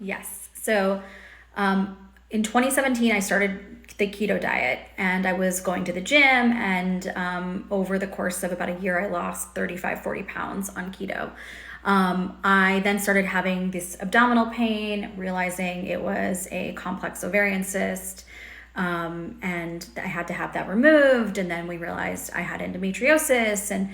Yes. So in 2017, I started the keto diet, and I was going to the gym, and over the course of about a year, I lost 35, 40 pounds on keto. I then started having this abdominal pain, realizing it was a complex ovarian cyst, and I had to have that removed. And then we realized I had endometriosis, and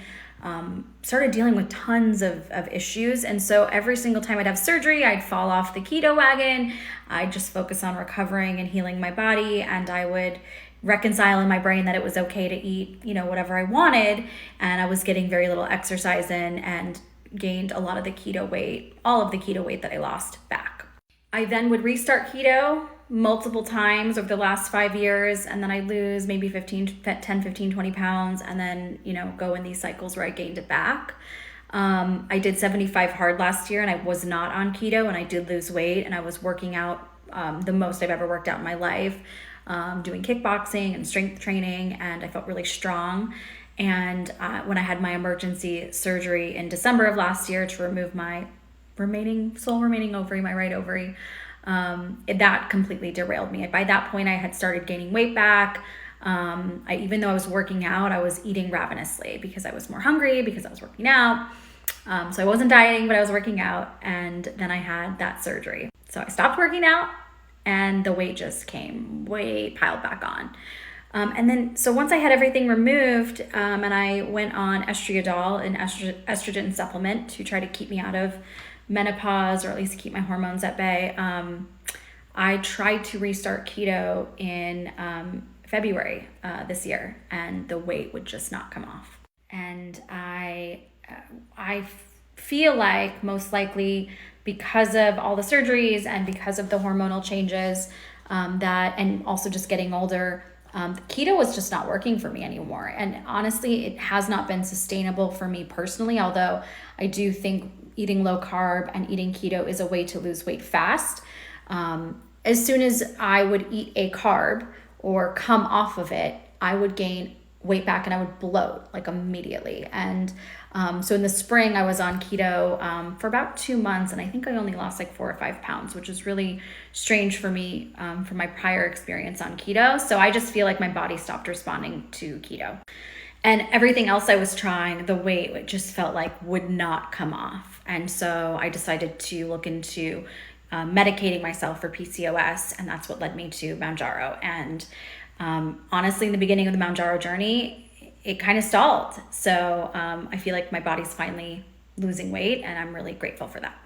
started dealing with tons of issues. And so every single time I'd have surgery, I'd fall off the keto wagon. I'd just focus on recovering and healing my body, and I would reconcile in my brain that it was okay to eat, whatever I wanted. And I was getting very little exercise in, and gained a lot of the keto weight, all of the keto weight that I lost back. I then would restart keto multiple times over the last 5 years, and then I lose maybe 10, 15, 20 pounds, and then, go in these cycles where I gained it back. I did 75 hard last year, and I was not on keto, and I did lose weight, and I was working out the most I've ever worked out in my life, doing kickboxing and strength training, and I felt really strong. And when I had my emergency surgery in December of last year to remove my sole remaining ovary, my right ovary, that completely derailed me. By that point, I had started gaining weight back. Even though I was working out, I was eating ravenously because I was more hungry, because I was working out. So I wasn't dieting, but I was working out. And then I had that surgery. So I stopped working out, and the weight just piled back on. And then, so once I had everything removed, and I went on estriadol, an estrogen supplement, to try to keep me out of menopause, or at least keep my hormones at bay, I tried to restart keto in February this year, and the weight would just not come off. And I feel like most likely because of all the surgeries and because of the hormonal changes, and also just getting older, keto was just not working for me anymore. And honestly, it has not been sustainable for me personally, although I do think eating low carb and eating keto is a way to lose weight fast. As soon as I would eat a carb or come off of it, I would gain weight back, and I would bloat like immediately. And so in the spring, I was on keto for about 2 months, and I think I only lost like 4 or 5 pounds, which is really strange for me from my prior experience on keto. So I just feel like my body stopped responding to keto. And everything else I was trying, the weight, it just felt like would not come off. And so I decided to look into medicating myself for PCOS, and that's what led me to Mounjaro. And honestly, in the beginning of the Mounjaro journey, it kind of stalled. So I feel like my body's finally losing weight, and I'm really grateful for that.